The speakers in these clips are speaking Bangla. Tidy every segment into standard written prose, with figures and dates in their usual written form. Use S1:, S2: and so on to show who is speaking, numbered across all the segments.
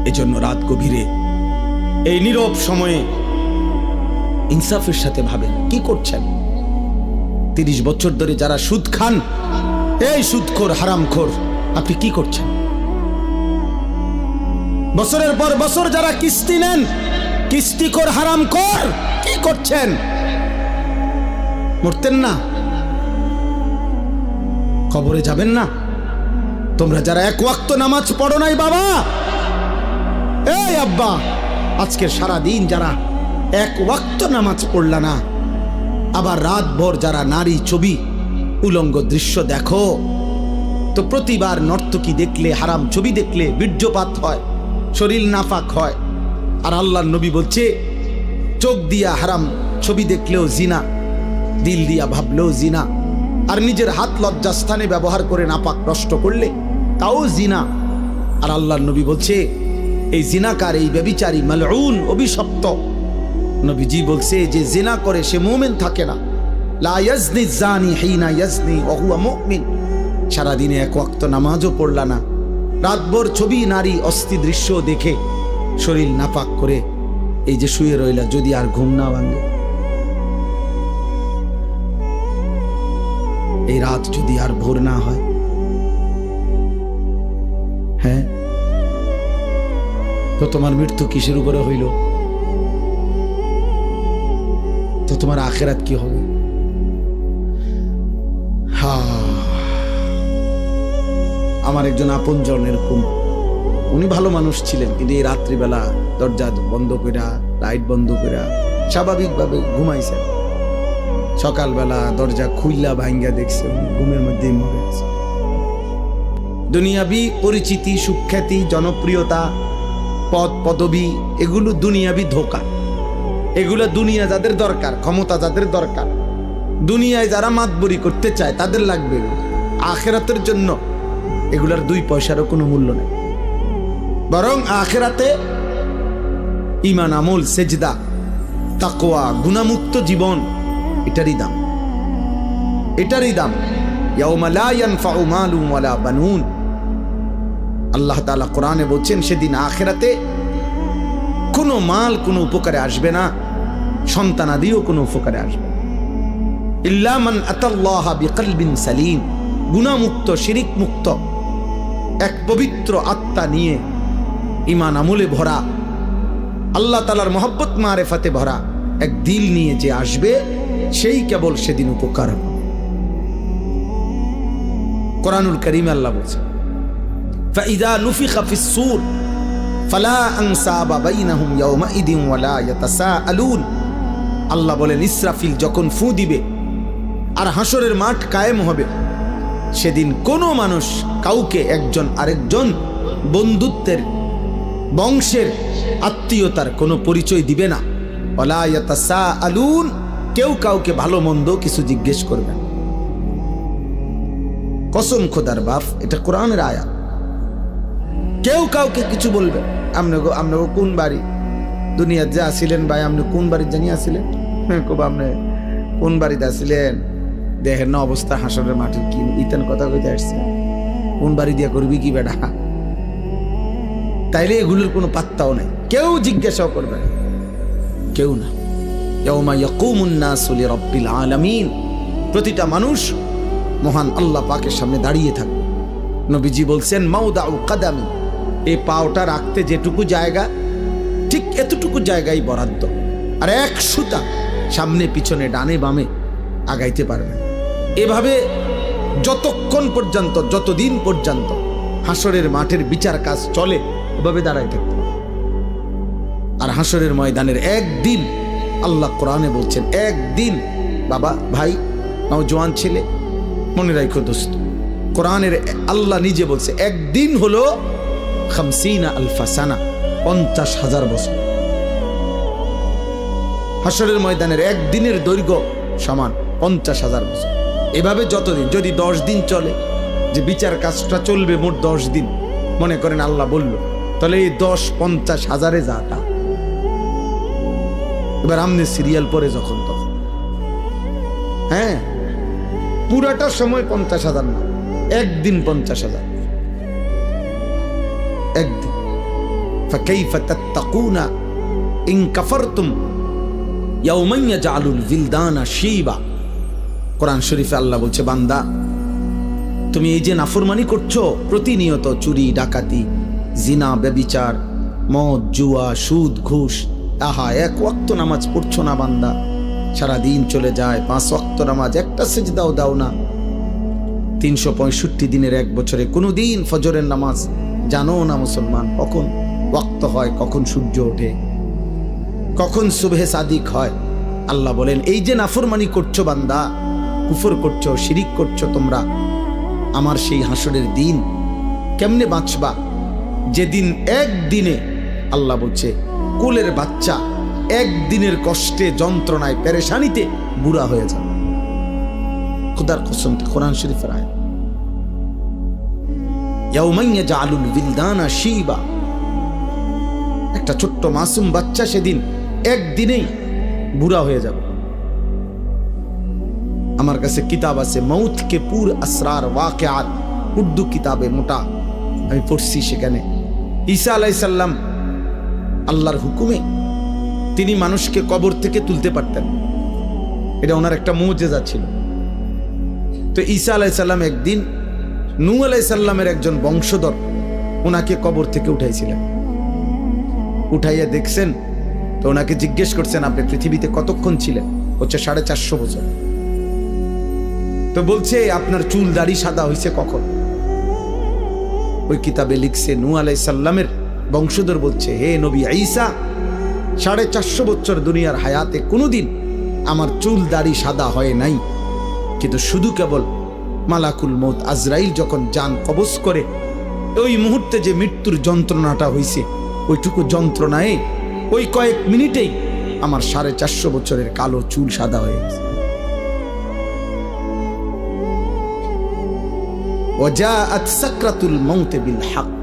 S1: এজন্য রাত গভীরে এই নীরব সময়ে ইনসাফের সাথে ভাবেন কি করছেন। 30 বছর ধরে যারা সুদ খান, এই সুদখোর হারামখোর, আপনি কি করছেন? বছরের পর বছর যারা কিস্তি নেন, কিস্তিখোর হারামখোর, কি করছেন? মরতেন না? কবরে যাবেন না? তোমরা যারা এক ওয়াক্ত নামাজ পড়ো নাই বাবা, এই আব্বা, আজকের সারা দিন যারা এক ওয়াক্ত নামাজ পড়লা না, আবার রাত ভর যারা নারী ছবি উলঙ্গ দৃশ্য দেখো, তো প্রতিবার নর্তকী দেখলে, হারাম ছবি দেখলে বীর্যপাত হয়, শরীর নাফাক হয়। আর আল্লাহর নবী বলছে চোখ দিয়া হারাম ছবি দেখলেও জিনা, দিল দিয়া ভাবলেও জিনা, আর নিজের হাত লজ্জাস্থানে ব্যবহার করে নাপাক নষ্ট করলে তাও জিনা। আর আল্লাহর নবী বলছে এই জিনাকার, এই ব্যভিচারী, মালউন, অভিশপ্ত। নবীজি বলছে যে জিনা করে সে মুমিন থাকে না। লা ইয়াজনি জানি হিনা ইয়াজনি ওয়া হুয়া মুমিন। সারাদিনে এক ওয়াক্ত নামাজও পড়লা না, রাতভর ছবি নারী অস্থি দৃশ্য দেখে শরীর নাপাক করে এই যে শুয়ে রইলা, যদি আর ঘুম না ভাঙে, এই রাত যদি আর ভোর না হয়, হ্যাঁ, তো তোমার মৃত্যু কিসের উপরে হইল? তো তোমার আখিরাত কি হবে? আমার একজন আপনজন এরকম, উনি ভালো মানুষ ছিলেন, কিন্তু এই রাত্রিবেলা দরজা বন্ধ কইরা, লাইট বন্ধ কইরা স্বাভাবিকভাবে ঘুমাইছেন। সকালবেলা দরজা খুইলা ভাঙ্গা দেখছে উনি ঘুমের মধ্যেই মরে আছে। দুনিয়াবি পরিচিতি, সুখ্যাতি, জনপ্রিয়তা, পদ পদবি, এগুলো দুনিয়াবি ধোঁকা। এগুলো দুনিয়া যাদের দরকার, ক্ষমতা যাদের দরকার, দুনিয়ায় যারা মাতবরি করতে চায় তাদের লাগবে। আখিরাতের জন্য এগুলার 2 পয়সারও কোনো মূল্য নেই। বরং আখিরাতে ঈমান, আমল, সেজদা, তাকওয়া, গুনাহমুক্ত জীবন, এটারই দাম, এটারই দাম। ইয়াউমা লা ইয়ানফাউ মালুন ওয়ালা বানুন। আল্লাহ তাআলা কোরআনে বলছেন সেদিন আখিরাতে কোনো মাল কোনো উপকারে আসবে না, সন্তানাদিও কোনো উপকারে আসবে না। ইল্লা মান আতাল্লাহা বিকলবিন সালিম। গুনাহমুক্ত, শিরিক মুক্ত, এক পবিত্র আত্মা নিয়ে, ঈমান আমলে ভরা, আল্লাহ তাআলার মহব্বত মারেফাতে ভরা এক দিল নিয়ে যে আসবে, সেই কেবল সেদিন উপকার হবে। কোরআনুল কারীমে আল্লাহ বলছেন ফাইযা নুফিখা ফিস-সূর ফালা আনসাবা বাইনাহুম ইয়াওমাইদিন ওয়ালা ইয়াতাসাআলুন। আল্লাহ বলেন ইসরাফিল যখন ফু দিবে আর হাসরের মাঠ কায়েম হবে, সেদিন কোনো মানুষ কাউকে একজন আরেকজন বন্ধুত্বের, বংশের, আত্মীয়তার কোনো পরিচয় দিবে না। ওয়ালা ইয়াতাসাআলুন, কেউ কাউকে ভালো মন্দ কিছু জিজ্ঞেস করবে না। কসম খোদার বাপ, এটা কোরআনের আয়াত। কেউ কাউকে কিছু বলবে, আপনি কোন বাড়ি দুনিয়াতে যে আসিলেন ভাই, আপনি কোন বাড়ি জানি আসিলেন, খুব আপনি কোন বাড়িতে আসিলেন, দেখেন না অবস্থা হাসরের মাটির, কি ইতেন কথা কইতে আসছে, কোন বাড়ি দিয়া করবি কি বেটা? তাইলে এগুলোর কোনো পাত্তাও নাই, কেউ জিজ্ঞাসাও করবে না, কেউ না। ইয়াউমা ইয়াকুমুন নাসু লিরাব্বিল আলামিন। প্রতিটা মানুষ মহান আল্লাহ পাকের সামনে দাঁড়িয়ে থাকবে। নবীজি বলছেন মাউদাউ কাদামি, এই পাওটা রাখতে যেটুকু জায়গা, ঠিক এতটুকু জায়গায় বরাদ্দ, আর এক সুতা সামনে পিছনে ডানে বামে আগাইতে পারবে। এভাবে যতক্ষণ পর্যন্ত, যতদিন পর্যন্ত হাসরের মাঠের বিচার কাজ চলে, এভাবে দাঁড়াই থাকতে। আর হাসরের ময়দানের একদিন, আল্লাহ কোরআনে বলছেন একদিন, বাবা, ভাই, নওজোয়ান ছেলে, মনে রাখো দোস্ত, কোরআনের আল্লাহ নিজে বলছে একদিন হলো 50,000 সানা, 50,000 বছর। হাসরের ময়দানের একদিনের দৈর্ঘ্য সমান 50,000 বছর। এভাবে যতদিন, যদি 10 দিন চলে, যে বিচার কাজটা চলবে মোট 10 দিন, মনে করেন আল্লাহ বলল, তাহলে এই 10 50,000-এ যাটা। এবার আমনে সিরিয়াল পরে যখন তখন, হ্যাঁ, পুরাটা সময় 50,000 না, একদিন 50,000, একদিন। ফাকাইফা তাত্তাকুনা ইন কাফারতুম ইয়াওমান ইয়াজআলুল বিলদানা শিবা। কোরআন শরীফে আল্লাহ বলছে, বান্দা তুমি এই যে নাফরমানি করছো, প্রতিনিয়ত চুরি ডাকাতি, জিনা, ব্যভিচার, মদ, জুয়া, সুদ, ঘুষ, আহা এক ওয়াক্ত নামাজ পড়ছো না বান্দা, সারাদিন চলে যায়, 5 ওয়াক্ত নামাজ, একটা সিজদাও দাও না, 365 দিনের এক বছরে কোনো দিন ফজরের নামাজ জানো না মুসলমান, কখন ওয়াক্ত হয়, কখন সূর্য ওঠে, কখন সুবহে সাদিক হয়। আল্লাহ বলেন, এই যে নাফরমানি করছো বান্দা, কুফর করছো, শিরিক করছো তোমরা, আমার সেই হাসরের দিন কেমনে বাঁচবা, যেদিন একদিনে, আল্লাহ বলছে কোলের বাচ্চা একদিনের কষ্টে, যন্ত্রণায়, পেরেশানিতে বুড়া হয়ে যাবে। খোদার কসম, কোরআন শরীফের আয়াত। ইয়াউমান ইয়াজআলুল বিলদানা শিবা, একটা ছোট্ট মাসুম বাচ্চা সেদিন একদিনেই বুড়া হয়ে যাবে। আমার কাছে কিতাব আছে, মৌত কে পুর আসরার ওয়াকিআত, উর্দু কিতাবে মোটা, আমি পড়ছি। সেখানে ঈসা আলাইহিস সালাম আল্লাহর হুকুমে তিনি মানুষকে কবর থেকে তুলতে পারতেন, এটা ওনার একটা মুজিজা ছিল। তো ঈসা আলাইহিস সালাম একদিন নূহ আলাইহিস সালামের একজন বংশধর ওনাকে কবর থেকে উঠাইছিলেন। উঠাইয়া দেখছেন, তো ওনাকে জিজ্ঞেস করছেন, আপনি পৃথিবীতে কতক্ষণ ছিলেন? হচ্ছে 450 বছর। তো বলছে, আপনার চুল দাড়ি সাদা হয়েছে কখন? ওই কিতাবে লিখছে, নূহ আলাইহিস সালামের বংশধর বলছে, হে নবী ঈসা, 450 বছর দুনিয়ার হায়াতে কোনোদিন আমার চুল দাড়ি সাদা হয় নাই, কিন্তু শুধু কেবল মালাকুল মউত আজরাইল যখন জান কবজ করে, ওই মুহূর্তে যে মৃত্যুর যন্ত্রণাটা হয়েছে, ওইটুকু যন্ত্রণায় ওই কয়েক মিনিটেই আমার 450 বছরের কালো চুল সাদা হয়ে গেছে। ওয়াজাআত সাকরাতুল মাউত বিল হক।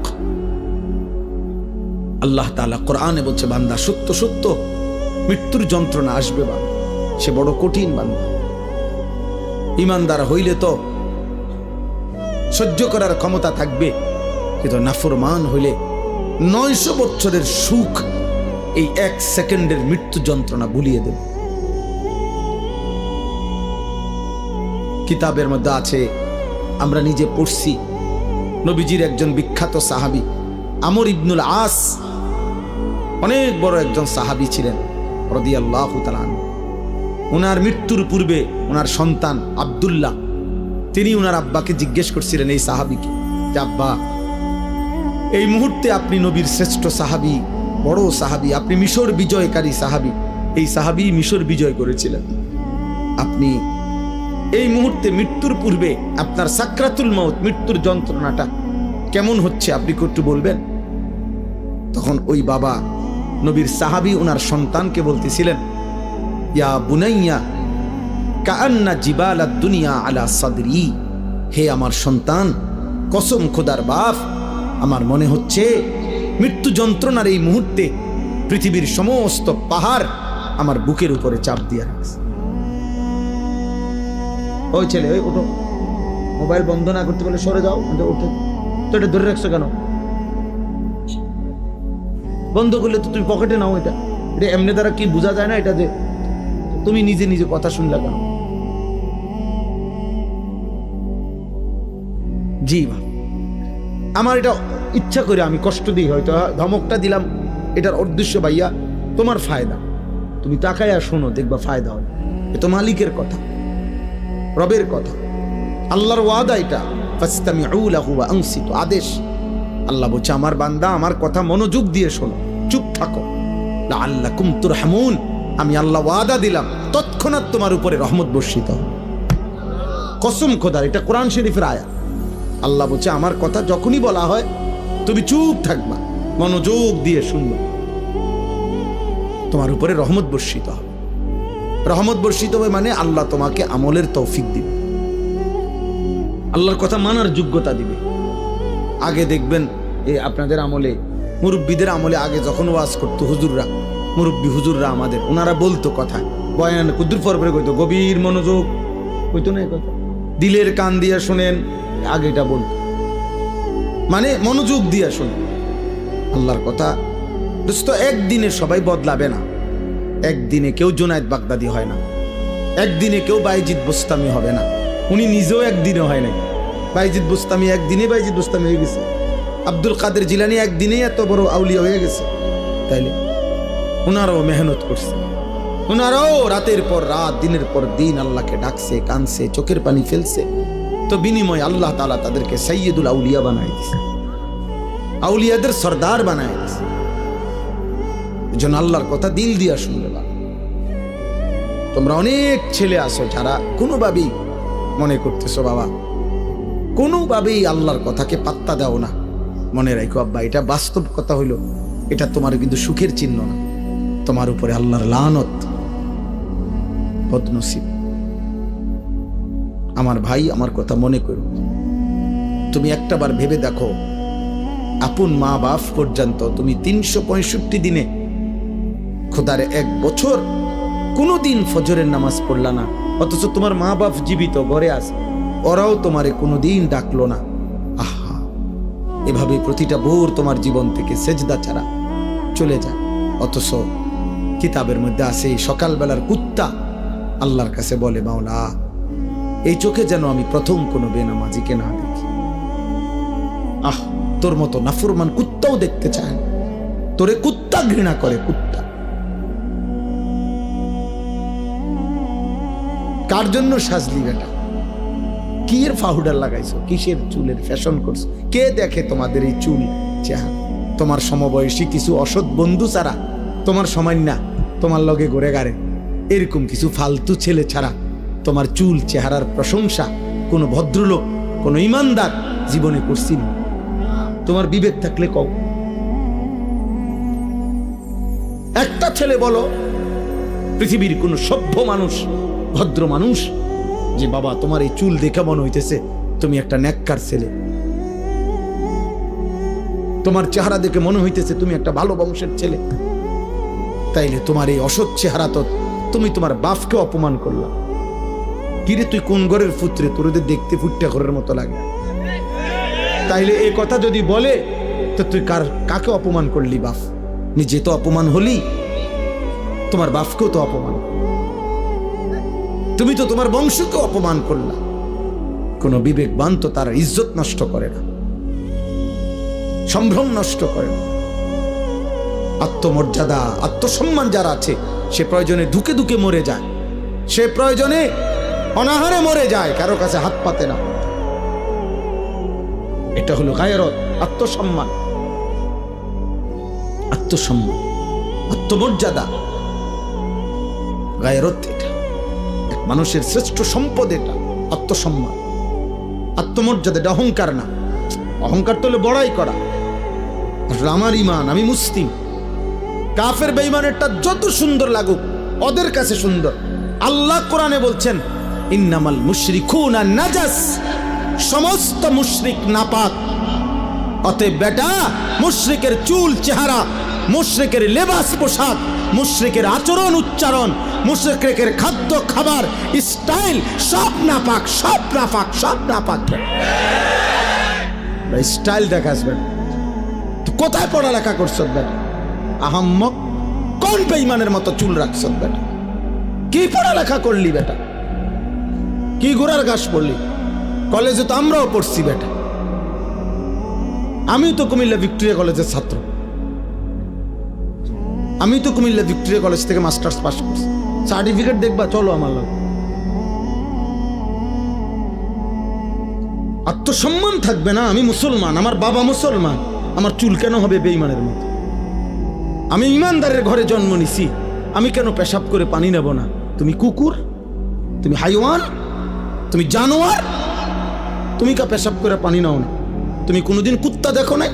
S1: আল্লাহ তাআলা কোরআনে বলছে, বান্দা সত্য সত্য মৃত্যুর যন্ত্রণা আসবে, বান্দা সে বড় কঠিন। বান্দা ঈমানদার হইলে তো সহ্য করার ক্ষমতা থাকবে, কিন্তু নাফরমান হইলে 900 বছরের সুখ এই 1 সেকেন্ডের মৃত্যু যন্ত্রণা ভুলিয়ে দেবে। কিতাবের মধ্যে আছে, আমরা নিজে পড়ছি, নবীজির একজন বিখ্যাত সাহাবী আমর ইবনুল আস, অনেক বড় একজন সাহাবী ছিলেন রাদিয়াল্লাহু তাআলা আনহু। ওনার মৃত্যুর পূর্বে ওনার সন্তান আব্দুল্লাহ, তিনি ওনার আব্বাকে জিজ্ঞেস করছিলেন, এই সাহাবীকে, যে আব্বা, এই মুহূর্তে আপনি নবীর শ্রেষ্ঠ সাহাবী, বড় সাহাবী, আপনি মিশর বিজয়কারী সাহাবী, এই সাহাবী মিশর বিজয় করেছিলেন, আপনি এই মুহূর্তে মৃত্যুর পূর্বে আপনার সাকরাতুল মাউত, মৃত্যুর যন্ত্রণাটা কেমন হচ্ছে, আপনি একটু বলবেন? তখন ওই বাবা নবীর সাহাবী ওনার সন্তানকে বলতেছিলেন, ইয়া বুনাইয়া কাআন্না জিবালাদ দুনিয়া আলা সাদরি, হে আমার সন্তান, কসম খোদার বাপ, আমার মনে হচ্ছে মৃত্যু যন্ত্রণার এই মুহূর্তে পৃথিবীর সমস্ত পাহাড় আমার বুকের উপরে চাপ দিয়ে রাখছে। ওই ছেলে, ওই ওঠো, মোবাইল বন্ধ না করতে বলে সরে যাও, ওঠো। তো এটা ধরে রাখছো কেন? বন্ধ করলে তো তুমি পকেটে নাও, এটা এটা এমনি দ্বারা কি বোঝা যায় না এটা, যে তুমি নিজে নিজে কথা শুনলা কেন? জি মা, আমার এটা ইচ্ছা করে আমি কষ্ট দিই, হয়তো ধমকটা দিলাম, এটার উদ্দেশ্য ভাইয়া তোমার ফায়দা, তুমি তাকায়া শোনো, দেখবা ফায়দা হয়। এ তো মালিকের কথা, রবের কথা, আল্লাহর ওয়াদা, এটা ফাসতামিউ লাহু ওয়া আনসিতু, আদেশ। আল্লাহ বলছে, আমার বান্দা আমার কথা মনোযোগ দিয়ে শোনো, চুপ থাকো, লাআল্লাকুম তুরহামুন, আমি আল্লাহ ওয়াদা দিলাম তৎক্ষণাৎ তোমার উপরে রহমত বর্ষিত হবে। কসম খোদার, এটা কোরআন শরীফের আয়াত। আল্লাহ বলছে, আমার কথা যখনই বলা হয় তুমি চুপ থাকবা, মনোযোগ দিয়ে শুনবা, তোমার উপরে রহমত বর্ষিত হবে। রহমত বর্ষিত হবে মানে আল্লাহ তোমাকে আমলের তৌফিক দিবে, আল্লাহর কথা মানার যোগ্যতা দিবে। আগে দেখবেন আপনাদের আমলে, মুরব্বীদের আমলে, আগে যখন ওয়াজ করতো হুজুররা, মুরব্বী হুজুররা আমাদের, ওনারা বলতো কথা, বয়ান কুদ্দুর পরে কইতো, গভীর মনোযোগ কইতো না, কথা দিলের কান দিয়া শোনেন, আগে এটা বলতো, মানে মনোযোগ দিয়া শোনেন, আল্লাহর কথা দোস্ত, একদিনে সবাই বদলাবে না। একদিনে কেউ জুনায়েদ বাগদাদি হয় না, একদিনে কেউ বাইজিদ বুস্তামি হবে না। উনি নিজেও একদিনে হয় নাই। বাইজিদ বুস্তামি একদিনে বাইজিদ বুস্তামি হয়ে গেছে। আব্দুল কাদের জিলানী একদিনেই এত বড় আউলিয়া হয়ে গেছে। তাইলে ওনারাও মেহনত করছে, ওনারাও রাতের পর রাত, দিনের পর দিন আল্লাহকে ডাকছে, কানছে, চোখের পানি ফেলছে। তো বিনিময় আল্লাহ তাআলা তাদেরকে সাইয়্যিদুল আউলিয়া বানায় দিছে, আউলিয়াদের সর্দার বানায় দিছে। এজন্য আল্লাহর কথা দিল দিয়া শুনবে। তোমরা অনেক ছেলে আছো যারা কোনোভাবেই মনে করতেছো বাবা, কোনোভাবেই আল্লাহর কথাকে পাত্তা দাও না। মনে রাখো আব্বা, এটা বাস্তব কথা হইল, এটা তোমার কিন্তু সুখের চিহ্ন না, তোমার উপরে আল্লাহর লানত, বদনসিব। আমার ভাই, আমার কথা মনে করো। তুমি একটাবার ভেবে দেখো, আপন মা বাপ পর্যন্ত তুমি 365 দিনে, খোদার 1 বছর কোনোদিন ফজরের নামাজ পড়লা না, অথচ তোমার মা বাপ জীবিত ঘরে আছে, ওরাও তোমারে কোনোদিন ডাকলো না। আহা, এভাবে প্রতিটা ভোর তোমার জীবন থেকে সেজদা ছাড়া চলে যায়। অথচ কিতাবের মধ্যে আছে এই সকালবেলার কুত্তা আল্লাহর কাছে বলে, মাওলা এই চোখে যেন আমি প্রথম কোনো বেনামাজিকে না দেখি। আহ, তোর মতো নাফরমান কুত্তাও দেখতে চায় না, তোরে কুত্তা ঘৃণা করে, কুত্তা। কার জন্য সাজলি বেটা? কি এর পাউডার লাগাইছো? কিসের চুলের ফ্যাশন করছো? কে দেখে তোমাদের এই চুল চেহারা? তোমার সমবয়সী কিছু অসৎ বন্ধু ছাড়া, তোমার সময় না তোমার লগে ঘুরে গাড়ে এরকম কিছু ফালতু ছেলে ছাড়া তোমার চুল চেহারার প্রশংসা কোনো ভদ্রলোক, কোনো ইমানদার জীবনে করছি না। তোমার বিবেক থাকলে কও। একটা ছেলে বলো পৃথিবীর কোন সভ্য মানুষ, ভদ্র মানুষ, যে বাবা তোমার এই চুল দেখে মনে হইতেছে তুমি একটা নেককার ছেলে, তোমার চেহারা দেখে মনে হইতেছে তুমি একটা ভালো বংশের ছেলে। তাইলে তোমার এই অসৎ চেহারা তো তুমি তোমার বাপকে অপমান করলা। কিরে তুই কোন ঘরের পুত্রে, তোর দেখতে ফুটটা ঘরের মতো লাগে। তাইলে এই কথা যদি বলে তো তুই কাকে অপমান করলি? বাপ নিজে তো অপমান হলি, তোমার বাপকেও তো অপমান, তুমি তো তোমার বংশকে অপমান করলা। কোন বিবেকবান তো তার ইজ্জত নষ্ট করে না, সম্ভ্রম নষ্ট করে না। আত্মমর্যাদা, আত্মসম্মান যারা আছে, সে প্রয়োজনে ধুকে ধুকে মরে যায়, সে প্রয়োজনে অনাহারে মরে যায়, কারো কাছে হাত পাতে না। এটা হলো গায়রত, আত্মসম্মান, আত্মসম্মান, আত্মমর্যাদা, গায়রত। এটা এক মানুষের শ্রেষ্ঠ সম্পদ, এটা আত্মসম্মান, আত্মমর্যাদা। এটা অহংকার না। অহংকার তো হলো বড়াই করা। আসলে আমার ইমান, আমি মুসলিম। কাফের বেঈমানেরটা যত সুন্দর লাগুক, ওদের কাছে সুন্দর। আল্লাহ কোরআনে বলছেন, ইন্নামাল মুশরিকুনা নাজাস, সমস্ত মুশরিক নাপাক। অতএব বেটা, মুশরিকের চুল চেহারা, মুশরিকের লেবাস পোশাক, মুশরিকের আচরণ উচ্চারণ, মুশরিকের খাদ্য খাবার স্টাইল সব নাপাক, সব নাপাক, সব নাপাক। স্টাইল দেখাস বেটা, তুই কোথায় পড়ালেখা করছ বেটা? আহাম্মক, কোন বেঈমানের মতো চুল রাখছ বেটা? কি পড়ালেখা করলি বেটা? কি গোড়ার ঘাস পড়লি? কলেজে তো আমরাও পড়ছি বেটা। আমি তো কুমিল্লা ভিক্টোরিয়া কলেজের ছাত্র, আমি তো কুমিল্লা ভিক্টোরিয়া কলেজ থেকে মাস্টার্স পাস করছি। সার্টিফিকেট দেখবা, চলো আমার লোক। আত্মসম্মান থাকবে না? আমি মুসলমান, আমার বাবা মুসলমান, আমার চুল কেন হবে বেঈমানের মতো? আমি ইমানদারের ঘরে জন্ম নিছি, আমি কেন পেশাব করে পানি নেব না? তুমি কুকুর, তুমি হাইওয়ান, তুমি জানোয়ার, তুমি কা পেশাব করে পানি নাও না? তুমি কোনোদিন কুত্তা দেখো না?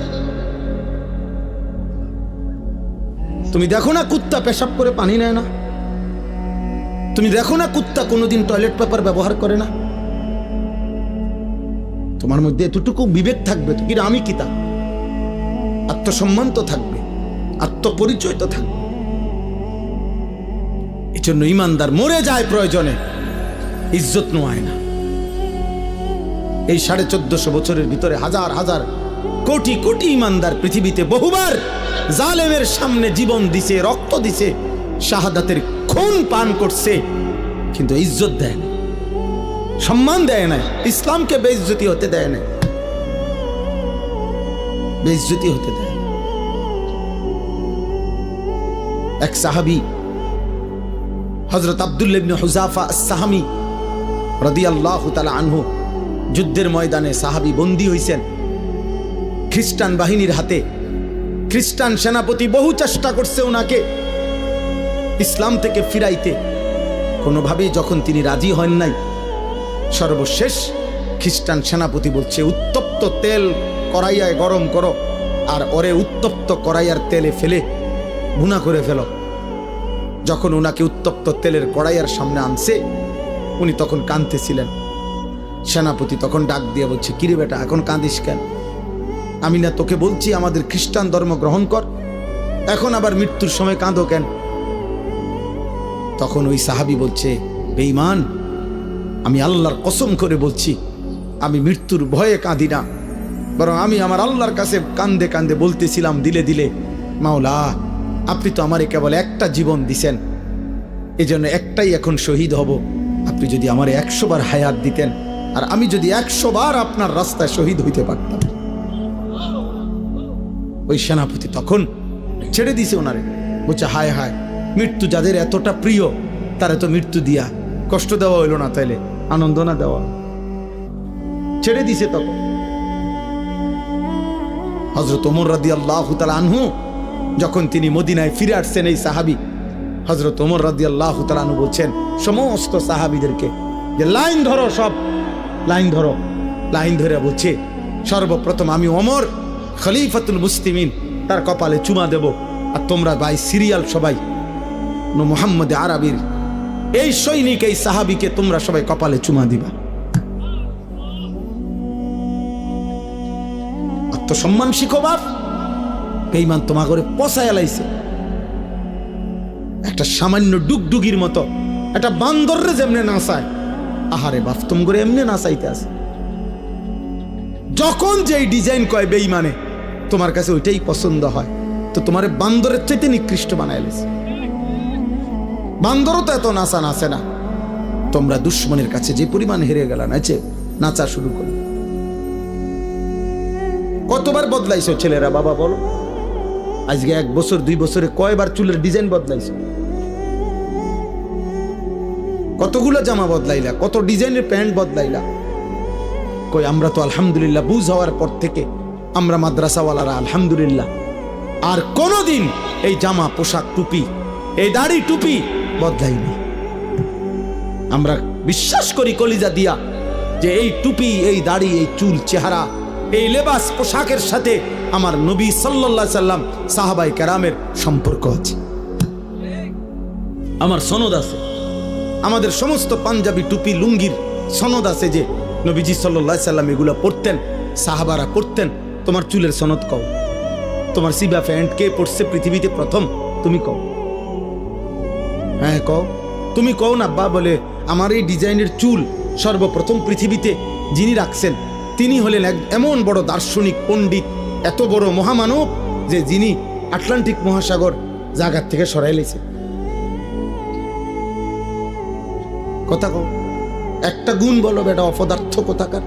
S1: তুমি দেখো না কুত্তা পেশাব করে পানি নেয় না? তুমি দেখো না কুত্তা কোনোদিন টয়লেট পেপার ব্যবহার করে না? তোমার মধ্যে এতটুকু বিবেক থাকবে তো, কি আমি কিতা, আত্মসম্মান তো থাকবে, আত্মপরিচয় তো থাকবে। এই জন্য ইমানদার মরে যায় প্রয়োজনে, ইজ্জত নোয়ায় না। এই 1450 বছরের ভিতরে হাজার হাজার কোটি কোটি ইমানদার পৃথিবীতে বহুবার জালেমের সামনে জীবন দিছে, রক্ত দিছে, শাহাদাতের খুন পান করছে, কিন্তু ইজ্জত দেয় না, সম্মান দেয় না, ইসলামকে বেইজ্জতি হতে দেয় না, বেইজ্জতি হতে দেয়। এক সাহাবী হযরত আব্দুল্লাহ ইবনে হুযাফা আস-সাহামী রাদিয়াল্লাহু তাআলা আনহু যুদ্ধের ময়দানে সাহাবী বন্দী হইছেন খ্রিস্টান বাহিনীর হাতে। খ্রিস্টান সেনাপতি বহু চেষ্টা করছে ওনাকে ইসলাম থেকে ফিরাইতে, কোনোভাবেই যখন তিনি রাজি হন নাই, সর্বশেষ খ্রিস্টান সেনাপতি বলছে উত্তপ্ত তেল কড়াইয়ায় গরম করো, আর ওরে উত্তপ্ত কড়াইয়ার তেলে ফেলে ভুনা করে ফেলো। যখন ওনাকে উত্তপ্ত তেলের কড়াইয়ার সামনে আনছে, উনি তখন কাঁদতেছিলেন। সেনাপতি তখন ডাক দিয়ে বলছে, কিরে বেটা, এখন কাঁদিস কেন? আমি না তোকে বলছি আমাদের খ্রিস্টান ধর্ম গ্রহণ কর, এখন আবার মৃত্যুর সময় কাঁদো কেন? তখন ওই সাহাবী বলছে, বেঈমান, আমি আল্লাহর কসম করে বলছি, আমি মৃত্যুর ভয়ে কাঁদি না, বরং আমি আমার আল্লাহর কাছে কান্দে কান্দে বলতেছিলাম দিলে দিলে, মাওলা, আপনি তো আমারে কেবল একটা জীবন দিছেন, এজন্য একটাই এখন শহীদ হব। আপনি যদি আমারে 100 বার হায়াত দিতেন, আর আমি যদি 100 বার আপনার রাস্তায় শহীদ হইতে পারতাম। ওই সেনাপতি তখন ছেড়ে দিছে ওনারে, বলছে, হায় হায়, মৃত্যু যাদের এতটা প্রিয় তারা তো মৃত্যু দিয়া কষ্ট দেওয়া হইল না, তাইলে আনন্দ না দেওয়া, ছেড়ে দিছে। তখন হযরত ওমর রাদিয়াল্লাহু তাআলা আনহু যখন তিনি মদিনায় ফিরে আসছেন, এই সাহাবী হযরত ওমর রাদিয়াল্লাহু তাআলা আনহু বলছেন সমস্ত সাহাবীদেরকে যে লাইন ধরো, সব লাইন ধরো। লাইন ধরে বলছে, সর্বপ্রথম আমি ওমর খলিফাতুল মুসলিমিন তার কপালে চুমা দেব, আর তোমরা ভাই সিরিয়াল সবাই মুহাম্মদ আরবির এই সৈনিক, এই সাহাবীকে তোমরা সবাই কপালে চুমা দিবা। আত্মসম্মান শিখো বাপ, বেঈমান তোমা করে পচায় লাইছে। একটা সামান্য ডুগডুগির মতো একটা বান্দররে যেমনে নাচায়, আহারে বাপ, তুম করে এমনি নাচাইতে আছে। যখন যেই ডিজাইন কয় বেঈমানে, তোমার কাছে ওইটাই পছন্দ হয়, তো তোমার বান্দরের চাইতে নিকৃষ্ট বানায় লেছে। বান্দরও তো এত নাচা নাচে না। তোমরা দুশ্মনের কাছে যে পরিমাণ হেরে গেলা, নাচে নাচা শুরু করো। কতবার বদলাইছো ছেলেরা, বাবা বলো? আজকে 1 বছর 2 বছরে কয়বার চুলের ডিজাইন বদলাইছো? কতগুলো জামা বদলাইলা, কত ডিজাইনের প্যান্ট বদলাইলা? কই আমরা তো আলহামদুলিল্লাহ বুঝ হওয়ার পর থেকে আমরা মাদ্রাসাওয়ালারা আলহামদুলিল্লাহ আর কোনোদিন এই জামা, পোশাক, টুপি, এই দাড়ি টুপি বদলাইনি। আমরা বিশ্বাস করি কলিজা দিয়া যে এই টুপি, এই দাড়ি, এই চুল, চেহারা, এই লেবাস পোশাকের সাথে আমার নবী সাল্লাল্লাহু আলাইহি সাল্লাম, সাহাবাই কেরামের সম্পর্ক আছে। আমার সনদ আছে, আমাদের সমস্ত পাঞ্জাবি, টুপি, লুঙ্গির সনদ আছে যে নবীজি সাল্লাল্লাহু আলাইহি সাল্লাম এগুলো পরতেন, সাহাবারা পরতেন। তোমার চুলের সনদ কও, তোমার সিবা প্যান্ট কে পরছে পৃথিবীতে প্রথম? তুমি কও। হ্যাঁ কও, তুমি কও না আব্বা। বলে, আমার এই ডিজাইনের চুল সর্বপ্রথম পৃথিবীতে যিনি রাখছেন তিনি হলেন এমন বড় দার্শনিক পণ্ডিত, এত বড় মহামানব যে যিনি আটলান্টিক মহাসাগর জায়গার থেকে সরাই লেছে। কথা কও, একটা গুণ বলো বেটা, অপদার্থ কোথাকার।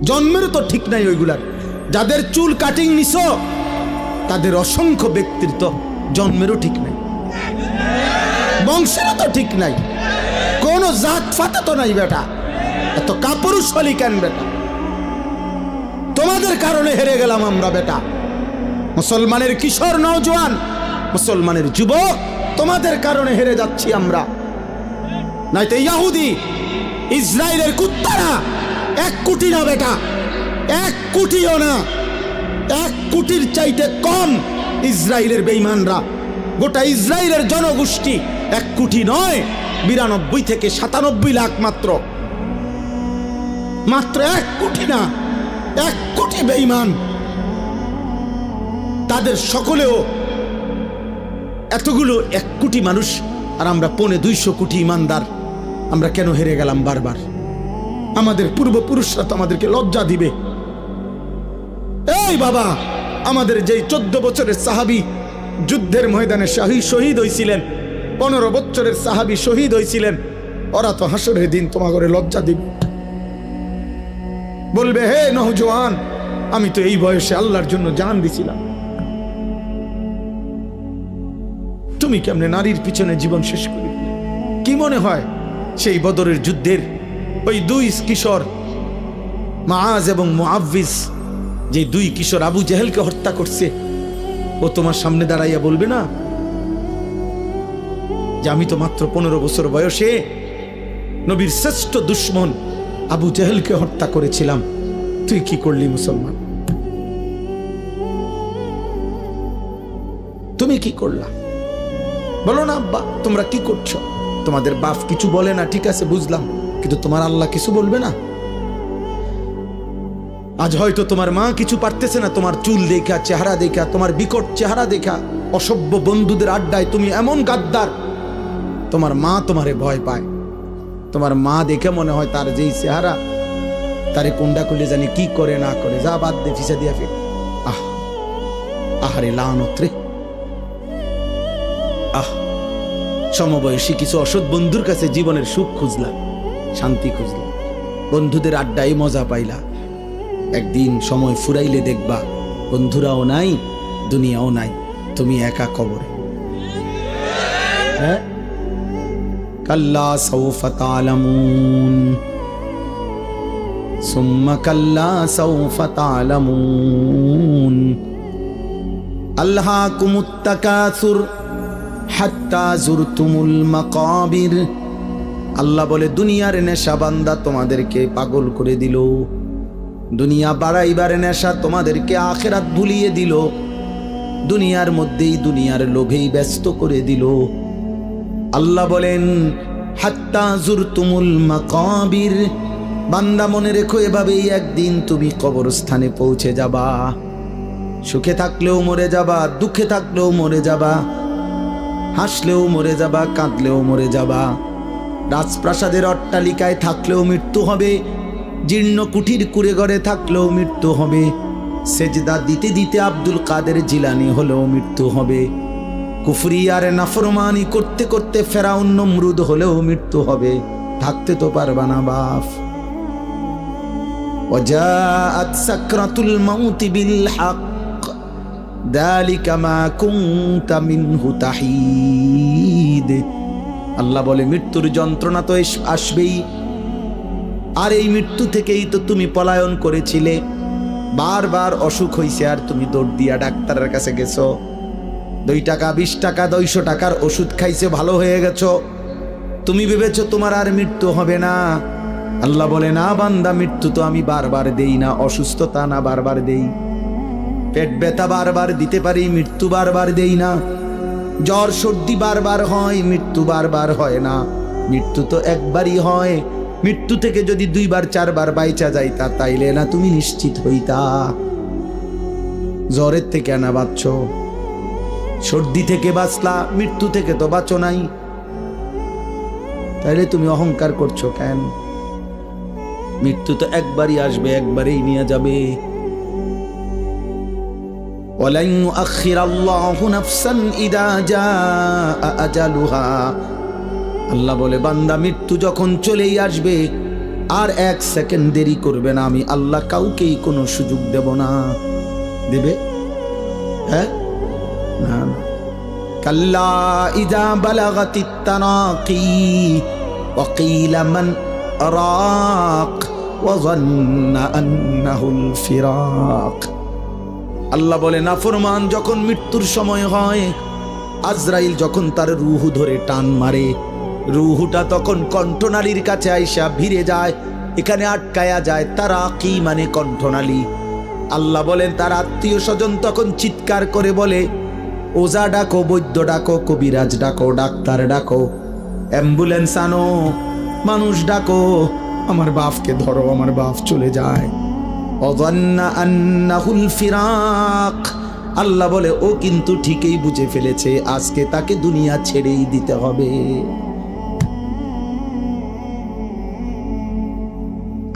S1: জন্মেরও তো ঠিক নাই ওইগুলার। যাদের চুল কাটিং নিছ তাদের অসংখ্য ব্যক্তিত্ব জন্মেরও ঠিক নাই, বংশেরও তো ঠিক নাই, কোন জাত ফাতে তো নাই বেটা। এত কাপুরুষ হলি কেন বেটা? তোমাদের কারণে হেরে গেলাম আমরা বেটা। মুসলমানের কিশোর নওজোয়ান, মুসলমানের যুবক, তোমাদের কারণে হেরে যাচ্ছি আমরা। নাইতো ইহুদি ইসরায়েলের কুত্তারা 1 কোটি না বেটা, 1 কোটিও না, 1 কোটির চাইতে কম ইসরায়েলের বেঈমানরা। গোটা ইসরায়েলের জনগোষ্ঠী 1 কোটি নয়, 92 থেকে 97 লাখ মাত্র। মাত্র 1 কোটি না, 1 কোটি বেঈমান। তাদের সকলেও এতগুলো 1 কোটি মানুষ, আর আমরা 250 কোটি ইমানদার। আমরা কেন হেরে গেলাম বারবার? আমাদের পূর্বপুরুষরা তো আমাদেরকে লজ্জা দিবে। এই বাবা, আমাদের যেই 14 বছরের সাহাবী যুদ্ধের ময়দানে শহীদ হয়েছিলেন, 15 বছরের সাহাবী শহীদ হয়েছিলেন, ওরা তো হাসরের দিন তোমার ঘরে লজ্জা দিবে, বলবে হে নওজোয়ান, আমি তো এই বয়সে আল্লাহর জন্য জান দিছিলাম, তুমি কেমনে নারীর পিছনে জীবন শেষ করে দিলে? কি মনে হয় সেই বদরের যুদ্ধের ওই 2 কিশোর মুআজ এবং মুআউযিজ, যে 2 কিশোর আবু জেহেলকে হত্যা করছে, ও তোমার সামনে দাঁড়াইয়া বলবে না যে আমি তো মাত্র 15 বছর বয়সে নবীর শ্রেষ্ঠ দুশ্মন আবু জেহেলকে হত্যা করেছিলাম, তুই কি করলি মুসলমান, তুমি কি করলা? বলো না আব্বা তোমরা কি করছো? তোমাদের বাপ কিছু বলে না, ঠিক আছে বুঝলাম, কিন্তু তোমার আল্লাহ কিছু বলবে না? আজ হয়তো তোমার মা কিছু পারতেছে না, তোমার চুল দেখা, চেহারা দেখা, তোমার বিকট চেহারা দেখা, অসভ্য বন্ধুদের আড্ডায় তুমি এমন গাদ্দার, তোমার মা তোমারে ভয় পায়। তোমার মা দেখে মনে হয় তার যেই চেহারা, তারে কোনটা করলে জানি কি করে না করে, যা বাদ দে, ফিসা দিয়া ফের। আহারে লানত রে, সমবয়সী কিছু অসৎ বন্ধুর কাছে জীবনের সুখ খুঁজলা, শান্তি খুঁজলা, বন্ধুদের আড্ডায় মজা পাইলা, একদিন সময় ফুরাইলে দেখবা বন্ধুরাও নাই, দুনিয়াও নাই, তুমি একা কবরে। হ্যাঁ, কাল্লা সাউফা তা'লামুন সুম্মা কাল্লা সাউফা তা'লামুন আলহাকুমুত তাকাসুর হাত্তা যুরতুমুল মাকাবির। আল্লাহ বলে দুনিয়ার নেশা বান্দা তোমাদেরকে পাগল করে দিল, দুনিয়া বাড়াইবার নেশা তোমাদেরকে আখিরাত ভুলিয়ে দিল, দুনিয়ার মধ্যেই দুনিয়ার লোভেই ব্যস্ত করে দিল। আল্লাহ বলেন হাত্তা যুরতুমুল মাকাবির, বান্দা মনে রেখো এভাবেই একদিন তুমি কবরস্থানে পৌঁছে যাবা, সুখে থাকলেও মরে যাবা, দুঃখে থাকলেও মরে যাবা, হাসলেও মরে যাবা, কাঁদলেও মরে যাবা, রাজপ্রাসাদের অট্টালিকায় থাকলেও মৃত্যু হবে, জীর্ণ কুঠির কুড়ে ঘরে থাকলেও মৃত্যু হবে, সেজদা দিতে দিতে আব্দুল কাদের জিলানী হলেও মৃত্যু হবে, কুফরি আর নাফরমানি করতে করতে ফেরাউন নমরুদ হলেও মৃত্যু হবে, থাকতে তো পারবা না বাপ। ওয়াজাআত সাকরাতুল মাউতি বিল হক যালিকা মা কুনতা মিনহু তাহিদ। আল্লাহ বলে মৃত্যুর যন্ত্রণা তো আসবেই, আর এই মৃত্যু থেকেই তো তুমি পলায়ন করেছিলে, বারবার অসুখ হইছে আর তুমি দৌড় দিয়া ডাক্তারের কাছে গেছো, 2 টাকা 20 টাকা 200 টাকার ওষুধ খাইছে, ভালো হয়ে গেছো, তুমি ভেবেছো তোমার আর মৃত্যু হবে না। আল্লাহ বলে না বান্দা, মৃত্যু তো আমি বারবার দেই না, অসুস্থতা না বারবার দেই, পেট ব্যথা বারবার দিতে পারি, মৃত্যু বারবার দেই না, জ্বর সর্দি বারবার হয়, মৃত্যু বারবার হয় না, মৃত্যু তো একবারই হয়। মৃত্যু থেকে যদি 2 বার 4 বার বাইচা যাইতা তাইলে না তুমি নিশ্চিত হইতা। জ্বরের থেকে না বাঁচছ, সর্দি থেকে বাঁচলা, মৃত্যু থেকে তো বাঁচো নাই, তাইলে তুমি অহংকার করছো কেন? মৃত্যু তো একবারই আসবে, একবারেই নিয়ে যাবে। ওয়ালান ইউআখিরাল্লাহু নাফসান ইযা জাআ আজালুহা। আল্লাহ বলে বান্দা মৃত্যু যখন চলেই আসবে আর 1 সেকেন্ড দেরি করবে না, আমি আল্লাহ কাউকেই কোনো সুযোগ দেব না। দেবে? হ্যাঁ না, কাল্লা ইযা বালাগাতিত তারাকি ওয়া কিলা মান রাক ওয়া যান্না আন্নাহুল ফিরাক। আল্লাহ বলে নাফরমান যখন মৃত্যুর সময় হয়, আজরাইল যখন তার রূহ ধরে টান মারে, রূহটা তখন কণ্ঠনালীর কাছে আইসা ভিড়ে যায়, এখানে আটকায়া যায়। তারা কি মানে কণ্ঠনালী। আল্লাহ বলেন তার আত্মীয় স্বজন তখন চিৎকার করে বলে ওজা ডাকো, বৈদ্য ডাকো, কবিরাজ ডাকো, ডাক্তার ডাকো, অ্যাম্বুলেন্স আনো, মানুষ ডাকো, আমার বাপকে ধরো, আমার বাপ চলে যায়। অযান্না আন্নাহুল ফিরাক। আল্লাহ বলে ও কিন্তু ঠিকই বুঝে ফেলেছে আজকে তাকে দুনিয়া ছেড়েই দিতে হবে,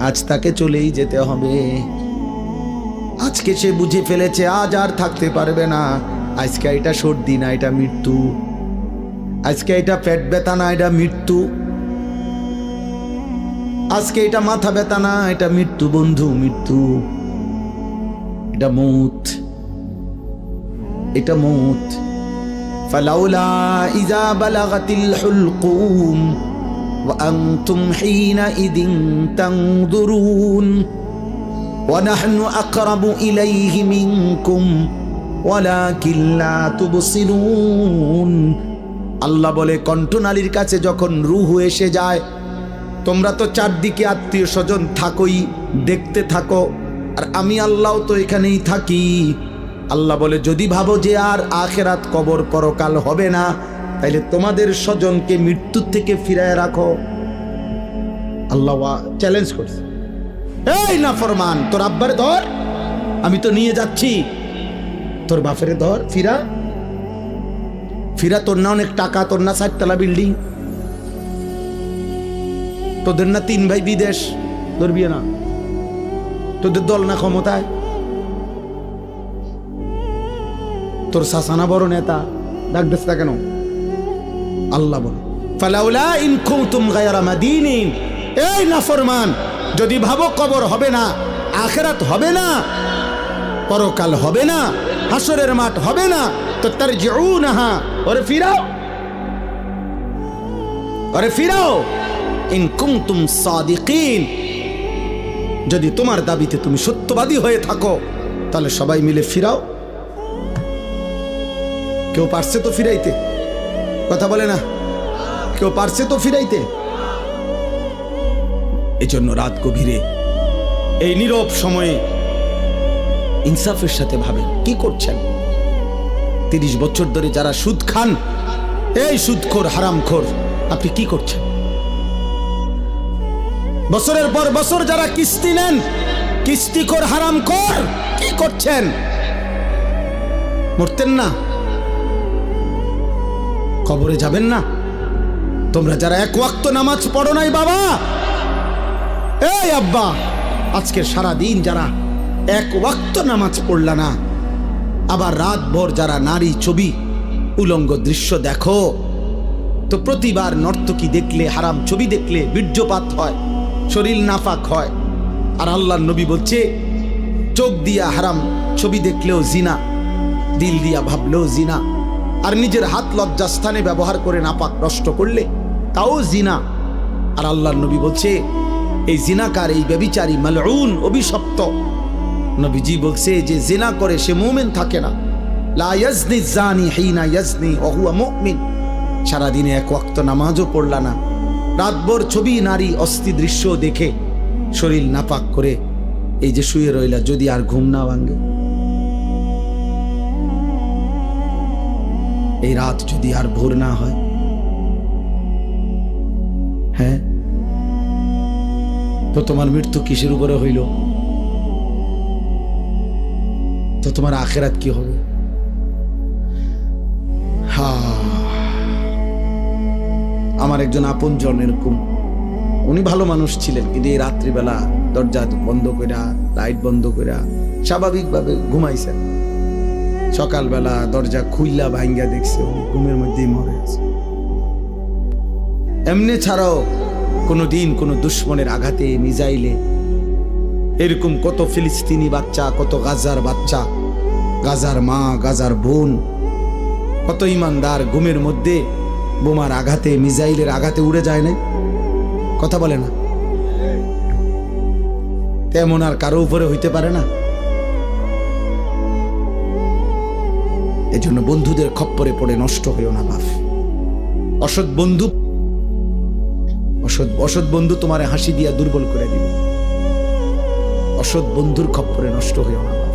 S1: আজ তাকে চলেই যেতে হবে। আজকে সে বুঝে ফেলেছে আজ আর থাকতে পারবে না। আজকে এটা সর্দি না, এটা মৃত্যু। আজকে এটা পেট ব্যথা না, এটা মৃত্যু। আজকে এটা মাথা ব্যথা না, এটা মৃত্যু বন্ধু, মৃত্যু। এটা মৌত, এটা মৌত। ফালাউলা ইযা বালাগাতিল হুলকুম ওয়া আনতুম হিনাইযিন তানজুরুন ওয়া নাহনু আকরাবু ইলাইহি মিনকুম ওয়ালাকিন লা তুবসিরুন। আল্লাহ বলে, কণ্ঠনালীর কাছে যখন রূহ এসে যায়, তোমরা তো চারদিকে আত্মীয় স্বজন থাকোই, দেখতে থাকো, আর আমি আল্লাহ তো এখানেই থাকি। আল্লাহ বলে, যদি ভাবো যে আর আখেরাত কবর পরকাল হবে না, তাইলে তোমাদের স্বজনকে মৃত্যুর থেকে ফিরায় রাখো। আল্লাহ চ্যালেঞ্জ করছে, এই নাফরমান, তোর আব্বার ধর, আমি তো নিয়ে যাচ্ছি। তোর বাপের ধর, ফিরা ফিরা। তোর না অনেক টাকা, তোর না 4 তলা বিল্ডিং, তোদের না 3 ভাই বিদেশ, ধরবি না? তোদের দল না ক্ষমতায়? তোর শাসানা বড় নেতা, ডাক দিস না কেন? আল্লাহ বলে, ফালাউলা ইন কুনতুম গায়রা মাদিনিন। এই নাফরমান, যদি ভাবো কবর হবে না, আখিরাত হবে না, পরকাল হবে না, হাসরের মাঠ হবে না, তো তারজিউনাহা, ওরে ফিরাও, ওরে ফিরাও। ইন কুনতুম সাদিকিন, যদি তোমার দাবিতে তুমি সত্যবাদী হয়ে থাকো, তাহলে সবাই মিলে ফিরাও। কেউ পারছে তো ফিরাইতে? কথা বলে না, কেউ পারছে তো ফিরাইতে? এই জন্য রাত গভীরে এই নীরব সময়ে ইনসাফের সাথে ভাবেন কি করছেন। 30 বছর ধরে যারা সুদ খান, এই সুদখোর হারামখোর, আপনি কি করছেন? বছরের পর বছর যারা কিস্তি নেন, কিস্তিখোর হারামখোর, কি করছেন? মরতেন না? কবরে যাবেন না? তোমরা যারা 1 ওয়াক্ত নামাজ পড়ো নাই বাবা, এই আব্বা, আজকে সারা দিন যারা 1 ওয়াক্ত নামাজ পড়লা না, আবার রাত ভর যারা নারী ছবি উলঙ্গ দৃশ্য দেখো, তো প্রতিবার নর্তকী দেখলে, হারাম ছবি দেখলে বীর্যপাত হয়, শরীর নাফাক হয়। আর আল্লাহর নবী বলছে, চোখ দিয়া হারাম ছবি দেখলেও জিনা, দিল দিয়া ভাবলেও জিনা, আর নিজের হাত লজ্জাস্থানে ব্যবহার করে নাপাক নষ্ট করলে তাও জিনা। আর আল্লাহর নবী বলছে, এই জিনাকার, এই ব্যভিচারী, মালউন, অভিশপ্ত। নবীজি বলছে যে জিনা করে সে মুমিন থাকে না। লা ইয়াজনি জানি হিনা ইয়াজনি ওয়া হুয়া মুমিন। সারাদিনে 1 ওয়াক্ত নামাজও পড়লা না, রাতভর ছবি নারী অস্থি দৃশ্য দেখে শরীর নাপাক করে এই যে শুয়ে রইলা, যদি আর ঘুম না ভাঙে, এই রাত যদি আর ভোর না হয়, হ্যাঁ, তো তোমার মৃত্যু কিসের উপরে হইল? তো তোমার আখিরাত কি হবে? আমার একজন আপনজন এরকম, উনি ভালো মানুষ ছিলেন, কিন্তু এই রাত্রিবেলা দরজা বন্ধ কইরা, লাইট বন্ধ কইরা স্বাভাবিকভাবে ঘুমাইছেন। সকালবেলা দরজা খুইলা ভাঙ্গা দেখছে উনি ঘুমের মধ্যেই মরে আছে। এমনি ছাড়াও কোনোদিন কোনো দুশ্মনের আঘাতে, মিজাইলে, এরকম কত ফিলিস্তিনি বাচ্চা, কত গাজার বাচ্চা, গাজার মা, গাজার বোন, কত ইমানদার ঘুমের মধ্যে বোমার আঘাতে, মিজাইলের আঘাতে উড়ে যায় না? কথা বলে না? তেমন আর কারো উপরে হইতে পারে না। এজন্য বন্ধুদের খপ্পরে পড়ে নষ্ট হইও না বাপ। অসৎ বন্ধু, অসৎ বন্ধু তোমার হাসি দিয়া দুর্বল করে দিবে। অসৎ বন্ধুর খপ্পরে নষ্ট হইও না বাপ।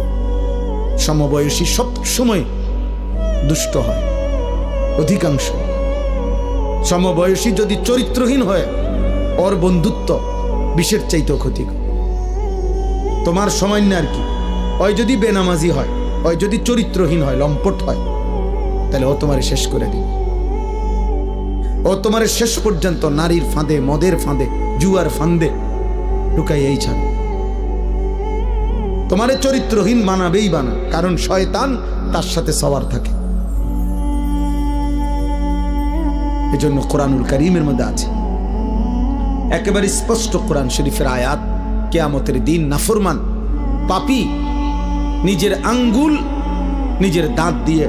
S1: সমবয়সী সব সময় দুষ্ট হয়, অধিকাংশ। সমবয়সী যদি চরিত্রহীন হয়, ওর বন্ধুত্ব বিষের চাইতেও ক্ষতিকর। তোমার সময় না আর কি, ওই যদি বেনামাজি হয়, ওই যদি চরিত্রহীন হয়, লম্পট হয়, তাহলে ও তোমারে শেষ করে দিবে। ও তোমারে শেষ পর্যন্ত নারীর ফাঁদে, মদের ফাঁদে, জুয়ার ফাঁদে ঢুকাই এই ছাড়। তোমারে চরিত্রহীন বানাবেই বানা, কারণ শয়তান তার সাথে সওয়ার থাকে। এজন্য কোরআনুল কারীমের মধ্যে আছে একেবারে স্পষ্ট, কোরআন শরীফের আয়াত, কিয়ামতের দিন নাফরমান পাপী নিজের আঙ্গুল নিজের দাঁত দিয়ে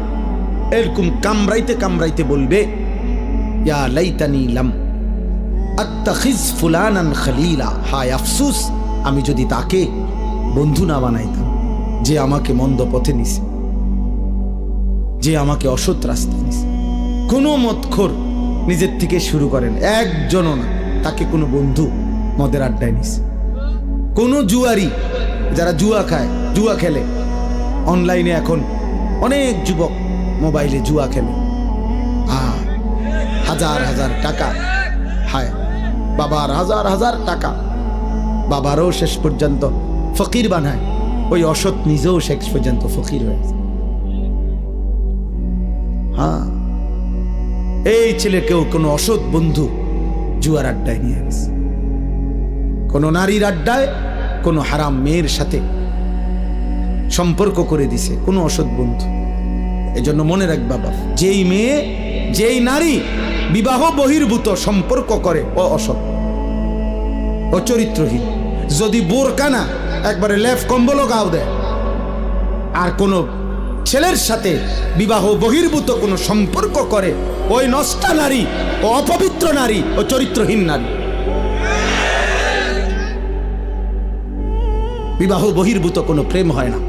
S1: এরকম কামড়াইতে কামড়াইতে বলবে, ইয়া লাইতানি লাম আত্তাখিজ ফুলানান খলিলা, হায় আফসোস আমি যদি তাকে বন্ধু না বানাইতাম, যে আমাকে মন্দ পথে নিছে, যে আমাকে অসৎ রাস্তায় নিছে। কোনো মদখোর নিজের থেকে শুরু করেন, একজনও না, তাকে কোনো বন্ধু মদের আড্ডায় নিছে। কোনো জুয়ারি, যারা জুয়া খায়, জুয়া খেলে অনলাইনে, এখন অনেক যুবক মোবাইলে জুয়া খেলে, হাজার হাজার টাকা, হায় বাবার হাজার হাজার টাকা, বাবারও শেষ পর্যন্ত ফকির বানায়, ওই অসৎ নিজেও শেষ পর্যন্ত ফকির হয়েছে। হ্যাঁ, এই ছেলেকেও কোনো অসৎ বন্ধু জুয়ার আড্ডায় নিয়ে গেছে, কোনো নারীর আড্ডায়, কোনো হারাম মেয়ের সাথে সম্পর্ক করে দিছে কোনো অসৎ বন্ধু। এজন্য মনে রাখ বাবা, যেই মেয়ে যেই নারী বিবাহ বহির্ভূত সম্পর্ক করে ও অসৎ, ও চরিত্রহীন। যদি বোরকা না, একবারে লেফ কম্বলও গাও দেয়, আর কোনো ছেলের সাথে বিবাহ বহির্ভূত কোনো সম্পর্ক করে, ওই নষ্টা নারী, ও অপবিত্র নারী, ও চরিত্রহীন নারী। বিবাহ বহির্ভূত কোনো প্রেম হয় না,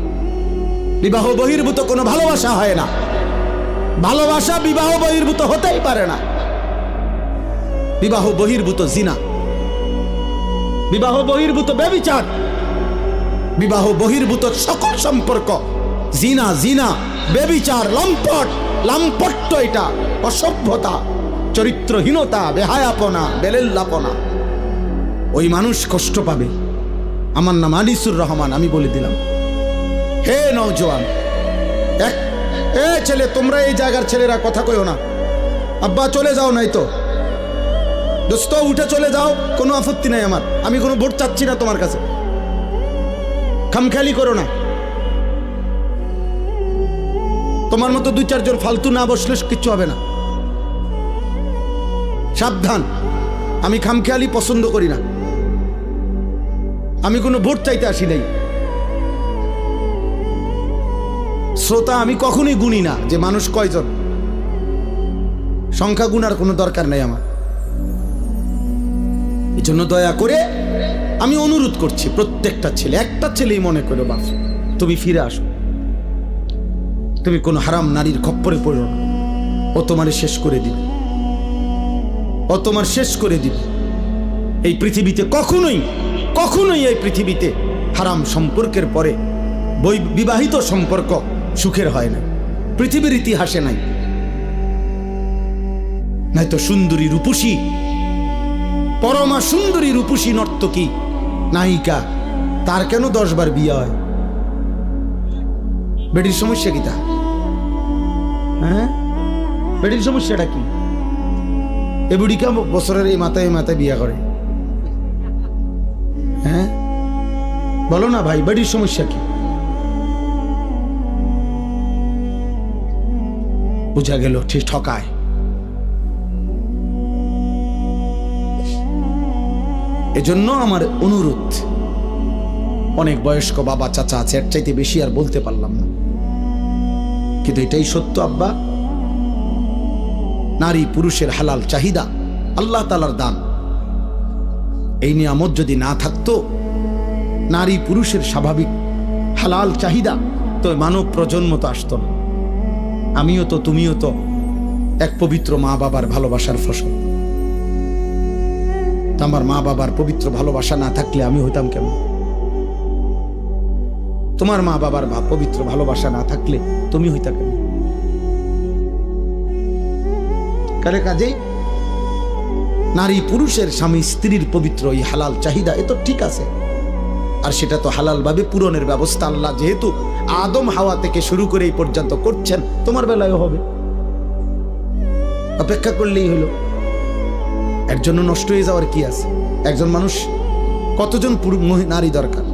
S1: বিবাহ বহির্ভূত কোনো ভালোবাসা হয় না, ভালোবাসা বিবাহ বহির্ভূত হতেই পারে না। বিবাহ বহির্ভূত জিনা, বিবাহ বহির্ভূত ব্যভিচার, বিবাহ বহির্ভূত সকল সম্পর্ক জিনা, জিনা, ব্যভিচার, লম্পট, লাম্পট্য, এটা অসভ্যতা, চরিত্রহীনতা, বেহায়াপনা, বেলেল্লাপনা। ওই মানুষ কষ্ট পাবে। আমার নাম আনিসুর রহমান, আমি বলে দিলাম, হে নওজোয়ান, এ ছেলে, তোমরা এই জায়গার ছেলেরা কথা কইও না, আব্বা চলে যাও, নাই তো দোস্ত উঠে চলে যাও, কোনো আপত্তি নাই আমার, আমি কোনো ভোট চাচ্ছি না তোমার কাছে, খামখেয়ালি করো না। তোমার মতো দুই চারজন ফালতু না বসলে কিচ্ছু হবে না, সাবধান। আমি খামখেয়ালি পছন্দ করি না, আমি কোনো ভোট চাইতে আসি নাই। শ্রোতা আমি কখনোই গুনি না যে মানুষ কয়জন, সংখ্যা গুনার কোনো দরকার নেই আমার। এই জন্য দয়া করে আমি অনুরোধ করছি, প্রত্যেকটা ছেলে, একটা ছেলেই মনে করো, বাপ তুমি ফিরে আসো, তুমি কোনো হারাম নারীর খপ্পরে পড়ো না, ও তোমার শেষ করে দিবে, ও তোমার শেষ করে দিবে। এই পৃথিবীতে কখনোই কখনোই এই পৃথিবীতে হারাম সম্পর্কের পরে বিবাহিত সম্পর্ক সুখের হয় না, পৃথিবীর ইতিহাসে নাই। নয়তো সুন্দরী রূপসী, পরমা সুন্দরী রূপসী নর্তকী নায়িকা, তার কেন 10 বার বিয়ে হয়? বেটির সমস্যা কি তা? হ্যাঁ, বেটির সমস্যাটা কি? এ বুড়িকা বছরের এই মাথায় বিয়ে করে? হ্যাঁ বলো না ভাই, বেটির সমস্যা কি? বুঝা গেল ঠিক ঠকায়। এজন্য আমার অনুরোধ, অনেক বয়স্ক বাবা চাচা আছে, এর চাইতে বেশি আর বলতে পারলাম না, কিন্তু এটাই সত্য আব্বা, নারী পুরুষের হালাল চাহিদা আল্লাহ তাআলার দান। এই নিয়ামত যদি না থাকতো, নারী পুরুষের স্বাভাবিক হালাল চাহিদা, তো মানব প্রজন্ম তো আসতো না। আমিও তো, তুমিও তো এক পবিত্র মা বাবার ভালোবাসার ফসল। আমার মা বাবার পবিত্র ভালোবাসা না থাকলে আমি হইতাম কেমন? তোমার মা বাবার পবিত্র ভালোবাসা না থাকলে তুমি হইতা কেমন? কাজেই নারী পুরুষের, স্বামী স্ত্রীর পবিত্র এই হালাল চাহিদা, এ তো ঠিক আছে, আর সেটা তো হালাল ভাবে পূরণের ব্যবস্থা আল্লাহ যেহেতু আদম হাওয়া থেকে শুরু করে এই পর্যন্ত করছেন, তোমার বেলায়ও হবে, অপেক্ষা করলেই হলো। এর জন্য নষ্ট হয়ে যাওয়ার কি আছে? একজন মানুষ কতজন নারী দরকার?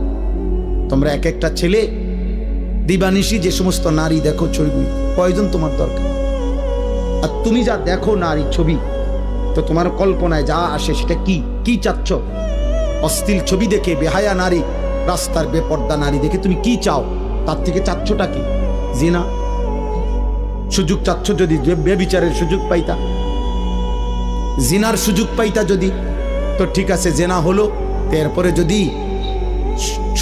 S1: তোমরা এক একটা ছেলে দিবানিশি যে সমস্ত নারী দেখো ছবি, কয়জন তোমার দরকার? আর তুমি যা দেখো নারী ছবি, তো তোমার কল্পনায় যা আসে সেটা কি কি চাচ্ছ? অশ্লীল ছবি দেখে, বেহায়া নারী, রাস্তার বেপর্দা নারী দেখে তুমি কি চাও? তার থেকে চাচ্ছটা কি? জিনা। সুযোগ চাচ্ছ যদি বেবিচারের সুযোগ পাইতা, জিনার সুযোগ পাইতা যদি, তো ঠিক আছে, জেনা হলো, এরপরে যদি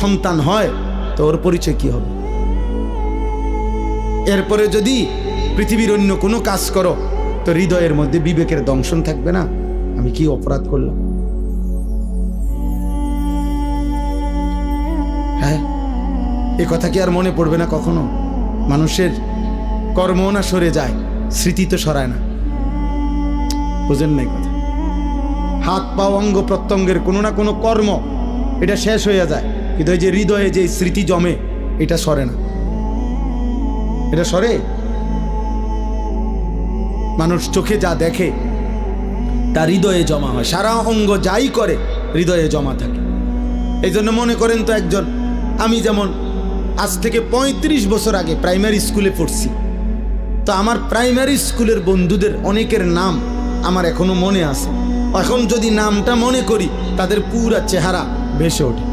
S1: সন্তান হয় তো ওর পরিচয় কি হবে? এরপরে যদি পৃথিবীর অন্য কোনো কাজ করো তো হৃদয়ের মধ্যে বিবেকের দংশন থাকবে না, আমি কি অপরাধ করলাম? হ্যাঁ, এ কথা কি আর মনে পড়বে না কখনো? মানুষের কর্ম না সরে যায়, স্মৃতি তো সরায় না। বুঝেন নাই কথা? হাত পা অঙ্গ প্রত্যঙ্গের কোনো না কোনো কর্ম এটা শেষ হয়ে যায়, কিন্তু এই যে হৃদয়ে যে স্মৃতি জমে এটা সরে না। এটা সরে? মানুষ চোখে যা দেখে তা হৃদয়ে জমা হয়, সারা অঙ্গ যাই করে হৃদয়ে জমা থাকে। এই জন্য মনে করেন তো একজন, আমি যেমন আজ থেকে ৩৫ বছর আগে প্রাইমারি স্কুলে পড়ছি, তো আমার প্রাইমারি স্কুলের বন্ধুদের অনেকের নাম আমার এখনো মনে আছে। এখন যদি নামটা মনে করি তাদের পুরা চেহারা ভেসে ওঠে।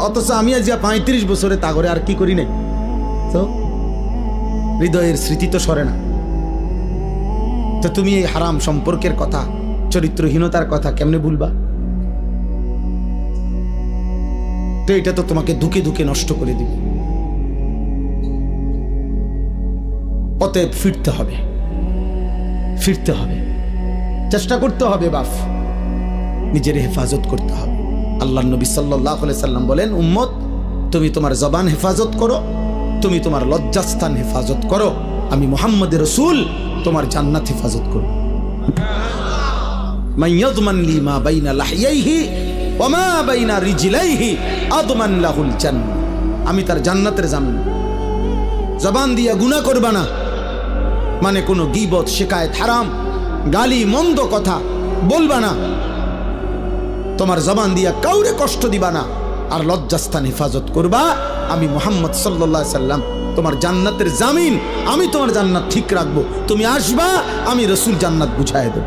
S1: অথচ আমি আজ ৩৫ বছরে তা করে আর কি করি নাই, তো হৃদয়ের স্মৃতি তো সরে না। তো তুমি এই হারাম সম্পর্কের কথা, চরিত্রহীনতার কথা কেমনে ভুলবা? তো এটা তো তোমাকে ধুকে ধুকে নষ্ট করে দিবে। অতএব ফিরতে হবে, ফিরতে হবে, চেষ্টা করতে হবে বাপ, নিজের হেফাজত করতে হবে। আল্লাহর নবী সাল্লাল্লাহু আলাইহি সাল্লাম বলেন, উম্মত তুমি তোমার জবান হেফাজত করো, তুমি তোমার লজ্জাস্থান হেফাজত করো, আমি মুহাম্মদ রাসূল তোমার জান্নাত হেফাজত করব। মান ইয়াযমান লি মা বাইনা লাহইয়াইহি ওয়া মা বাইনা রিজলাইহি আযমান লাহুল জান্নাহ। আমি তার জান্নাতের জামিন। জবান দিয়া গুনাহ করবা না, মানে কোনো গীবত, শিকায়েত, হারাম, গালি, মন্দ কথা বলবা না, তোমার জবান দিয়া কাউরে কষ্ট দিবা না, আর লজ্জাস্থান হেফাজত করবা। আমি মুহাম্মদ সাল্লাল্লাহু আলাইহি সাল্লাম তোমার জান্নাতের জামিন, আমি তোমার জান্নাত ঠিক রাখবো। তুমি আসবা, আমি রাসূল জান্নাত বুঝায় দেব।